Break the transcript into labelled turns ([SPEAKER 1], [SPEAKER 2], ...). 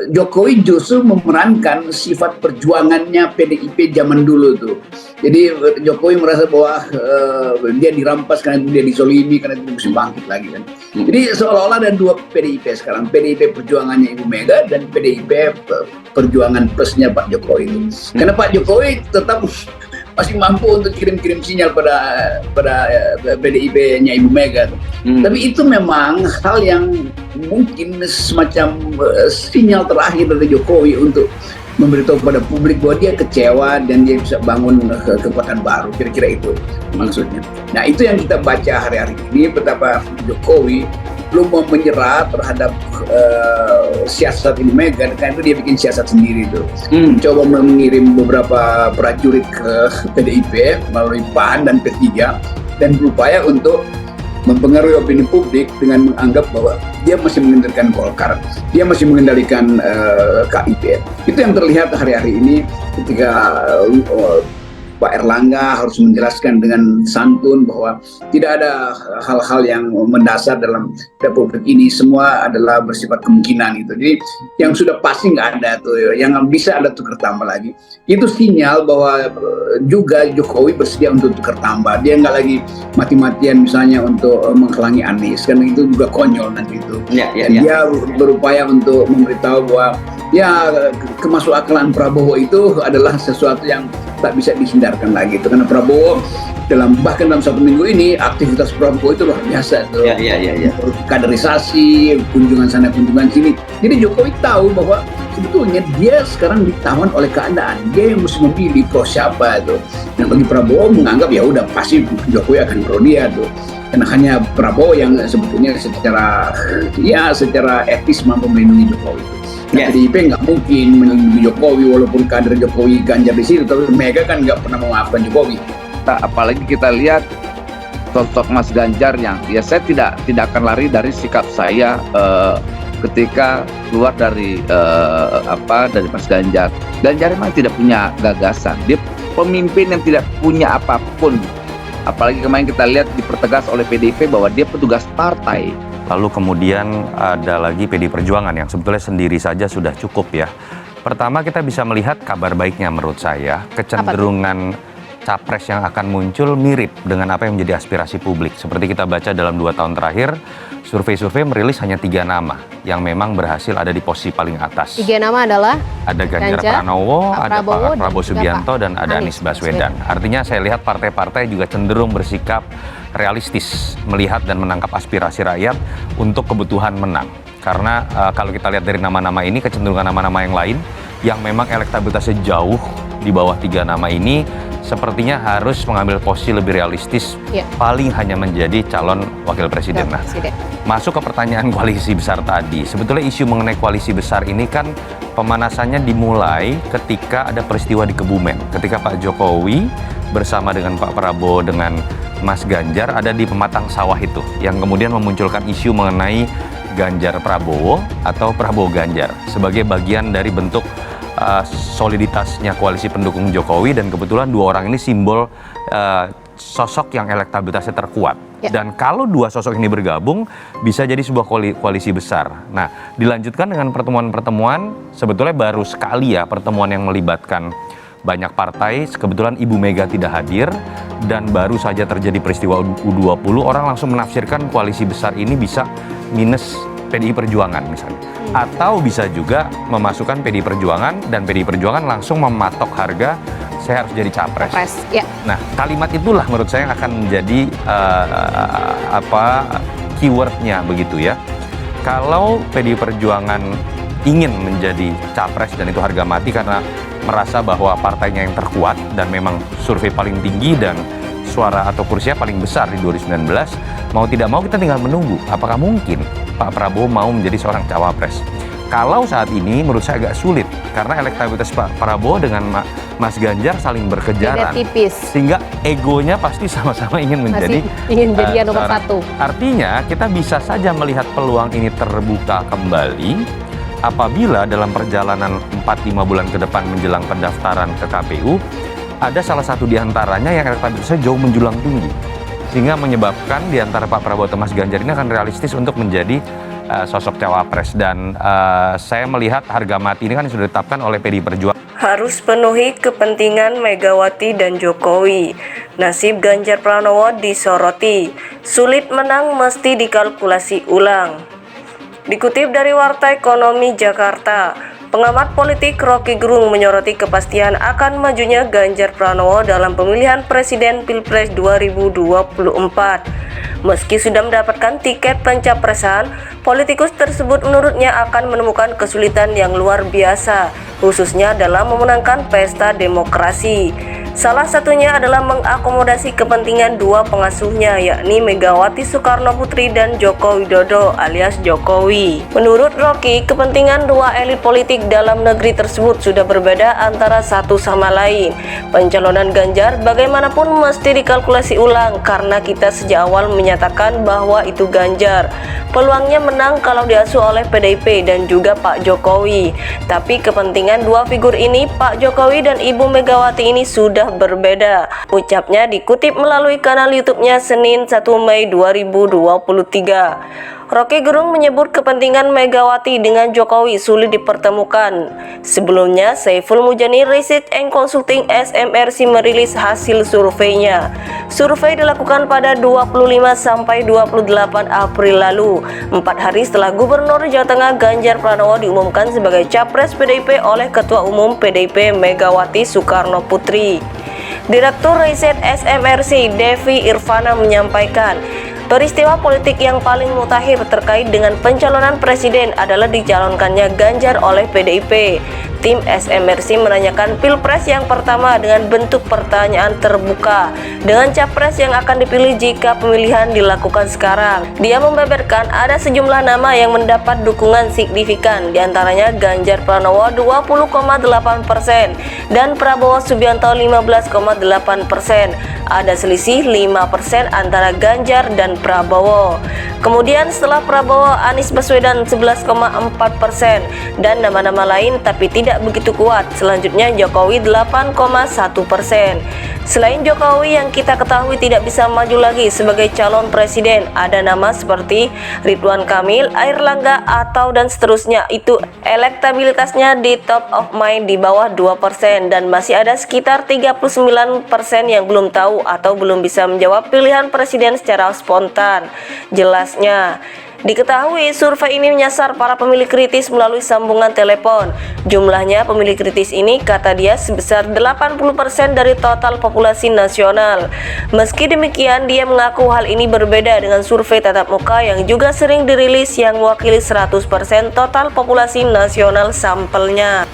[SPEAKER 1] Jokowi justru memerankan sifat perjuangannya PDIP zaman dulu tuh. Jadi Jokowi merasa bahwa dia dirampas karena itu dia dizolimi, karena itu mesti bangkit lagi kan. Jadi seolah-olah ada dua PDIP sekarang, PDIP perjuangannya Ibu Mega dan PDIP perjuangan plusnya Pak Jokowi itu. Karena Pak Jokowi tetap masih mampu untuk kirim-kirim sinyal pada PDIP-nya Ibu Mega. Tapi itu memang hal yang mungkin semacam sinyal terakhir dari Jokowi untuk memberitahu kepada publik bahwa dia kecewa dan dia bisa bangun kekuatan baru, kira-kira itu maksudnya. Nah itu yang kita baca hari-hari ini, betapa Jokowi belum mau menyerah terhadap siasat Ibu Mega, karena itu dia bikin siasat sendiri itu. Coba mengirim beberapa prajurit ke PDIP melalui PAN dan P3 dan berupaya untuk mempengaruhi opini publik dengan menganggap bahwa dia masih mengendalikan Golkar, dia masih mengendalikan KIP. Itu yang terlihat hari-hari ini ketika Pak Erlangga harus menjelaskan dengan santun bahwa tidak ada hal-hal yang mendasar dalam republik ini, semua adalah bersifat kemungkinan gitu. Jadi yang sudah pasti nggak ada tuh, yang bisa ada tukar tambah lagi. Itu sinyal bahwa juga Jokowi bersedia untuk tukar tambah. Dia nggak lagi mati-matian misalnya untuk menghalangi Anies, karena itu juga konyol nanti itu. Dia berupaya untuk memberitahu bahwa ya kemasukakalan Prabowo itu adalah sesuatu yang tak bisa dihindarkan lagi itu, karena Prabowo bahkan dalam 1 minggu ini aktivitas Prabowo itu luar biasa tuh. Kaderisasi, kunjungan sana kunjungan sini. Jadi Jokowi tahu bahwa sebetulnya dia sekarang ditawan oleh keadaan, dia yang mesti memilih pro siapa itu. Dan bagi Prabowo menganggap ya udah pasti Jokowi akan pro dia tuh, karena hanya Prabowo yang sebetulnya secara etis mampu melindungi Jokowi. Nah, PDIP nggak mungkin melindungi Jokowi walaupun kader Jokowi Ganjar di situ, tapi Mega kan nggak pernah memaafkan Jokowi.
[SPEAKER 2] Apalagi kita lihat sosok Mas Ganjar yang ya saya tidak akan lari dari sikap saya ketika keluar dari Mas Ganjar. Ganjar memang tidak punya gagasan, dia pemimpin yang tidak punya apapun. Apalagi kemarin kita lihat dipertegas oleh PDIP bahwa dia petugas partai.
[SPEAKER 3] Lalu kemudian ada lagi PDI Perjuangan yang sebetulnya sendiri saja sudah cukup ya. Pertama kita bisa melihat kabar baiknya menurut saya, kecenderungan capres yang akan muncul mirip dengan apa yang menjadi aspirasi publik. Seperti kita baca dalam 2 tahun terakhir, survei-survei merilis hanya 3 nama yang memang berhasil ada di posisi paling atas.
[SPEAKER 4] 3 nama adalah?
[SPEAKER 3] Ada Ganjar Pranowo, ada Pak Prabowo Subianto, dan ada Anies Baswedan. Artinya saya lihat partai-partai juga cenderung bersikap realistis, melihat dan menangkap aspirasi rakyat untuk kebutuhan menang. Karena kalau kita lihat dari nama-nama ini, kecenderungan nama-nama yang lain yang memang elektabilitasnya jauh di bawah 3 nama ini sepertinya harus mengambil posisi lebih realistis, paling hanya menjadi calon wakil presiden. Nah, masuk ke pertanyaan koalisi besar tadi, sebetulnya isu mengenai koalisi besar ini kan pemanasannya dimulai ketika ada peristiwa di Kebumen, ketika Pak Jokowi bersama dengan Pak Prabowo dengan Mas Ganjar ada di pematang sawah itu, yang kemudian memunculkan isu mengenai Ganjar Prabowo atau Prabowo Ganjar sebagai bagian dari bentuk soliditasnya koalisi pendukung Jokowi, dan kebetulan 2 orang ini simbol sosok yang elektabilitasnya terkuat. Dan kalau 2 sosok ini bergabung bisa jadi sebuah koalisi besar. Nah, dilanjutkan dengan pertemuan-pertemuan, sebetulnya baru sekali ya pertemuan yang melibatkan banyak partai. Kebetulan Ibu Mega tidak hadir dan baru saja terjadi peristiwa U20, orang langsung menafsirkan koalisi besar ini bisa minus PDI Perjuangan misalnya. Atau bisa juga memasukkan PDI Perjuangan dan PDI Perjuangan langsung mematok harga saya harus jadi capres. Nah, kalimat itulah menurut saya yang akan menjadi keywordnya begitu ya. Kalau PDI Perjuangan ingin menjadi capres dan itu harga mati karena merasa bahwa partainya yang terkuat dan memang survei paling tinggi dan suara atau kursinya paling besar di 2019, mau tidak mau kita tinggal menunggu apakah mungkin Pak Prabowo mau menjadi seorang cawapres. Kalau saat ini menurut saya agak sulit karena elektabilitas Pak Prabowo dengan Mas Ganjar saling berkejaran, sehingga egonya pasti sama-sama ingin menjadi
[SPEAKER 4] nomor 1.
[SPEAKER 3] Artinya kita bisa saja melihat peluang ini terbuka kembali apabila dalam perjalanan 4-5 bulan ke depan menjelang pendaftaran ke KPU ada salah satu di antaranya yang elektabilitasnya jauh menjulang tinggi, sehingga menyebabkan di antara Pak Prabowo atau Mas Ganjar ini akan realistis untuk menjadi sosok cawapres. Dan saya melihat harga mati ini kan sudah ditetapkan oleh PDI Perjuangan.
[SPEAKER 5] Harus penuhi kepentingan Megawati dan Jokowi. Nasib Ganjar Pranowo disoroti. Sulit menang mesti dikalkulasi ulang. Dikutip dari Warta Ekonomi Jakarta, pengamat politik Rocky Gerung menyoroti kepastian akan majunya Ganjar Pranowo dalam pemilihan Presiden Pilpres 2024. Meski sudah mendapatkan tiket pencapresan, politikus tersebut menurutnya akan menemukan kesulitan yang luar biasa, khususnya dalam memenangkan pesta demokrasi. Salah satunya adalah mengakomodasi kepentingan dua pengasuhnya, yakni Megawati Soekarno Putri dan Joko Widodo alias Jokowi. Menurut Rocky, kepentingan dua elit politik dalam negeri tersebut sudah berbeda antara satu sama lain. Pencalonan Ganjar bagaimanapun mesti dikalkulasi ulang karena kita sejak awal menyatakan bahwa itu Ganjar. Peluangnya menang kalau diasuh oleh PDIP dan juga Pak Jokowi. Tapi kepentingan dua figur ini, Pak Jokowi dan Ibu Megawati ini sudah berbeda. Ucapnya dikutip melalui kanal YouTube-nya Senin 1 Mei 2023. Rocky Gerung menyebut kepentingan Megawati dengan Jokowi sulit dipertemukan. Sebelumnya, Saiful Mujani Research and Consulting SMRC merilis hasil surveinya. Survei dilakukan pada 25-28 April lalu, 4 hari setelah Gubernur Jawa Tengah Ganjar Pranowo diumumkan sebagai Capres PDIP oleh Ketua Umum PDIP Megawati Soekarno Putri. Direktur Riset SMRC Devi Irvana menyampaikan, peristiwa politik yang paling mutakhir terkait dengan pencalonan presiden adalah dicalonkannya Ganjar oleh PDIP. Tim SMRC menanyakan Pilpres yang pertama dengan bentuk pertanyaan terbuka dengan capres yang akan dipilih jika pemilihan dilakukan sekarang. Dia membeberkan ada sejumlah nama yang mendapat dukungan signifikan, diantaranya Ganjar Pranowo 20,8% dan Prabowo Subianto 15,8%. Ada selisih 5% antara Ganjar dan Prabowo. Kemudian setelah Prabowo, Anies Baswedan 11,4% dan nama-nama lain tapi tidak begitu kuat. Selanjutnya Jokowi 8,1%. Selain Jokowi yang kita ketahui tidak bisa maju lagi sebagai calon presiden, ada nama seperti Ridwan Kamil, Airlangga atau dan seterusnya. Itu elektabilitasnya di top of mind di bawah 2% dan masih ada sekitar 39% yang belum tahu atau belum bisa menjawab pilihan presiden secara spontan. Jelasnya, diketahui survei ini menyasar para pemilih kritis melalui sambungan telepon. Jumlahnya pemilih kritis ini kata dia sebesar 80% dari total populasi nasional. Meski demikian, dia mengaku hal ini berbeda dengan survei tatap muka yang juga sering dirilis yang mewakili 100% total populasi nasional sampelnya.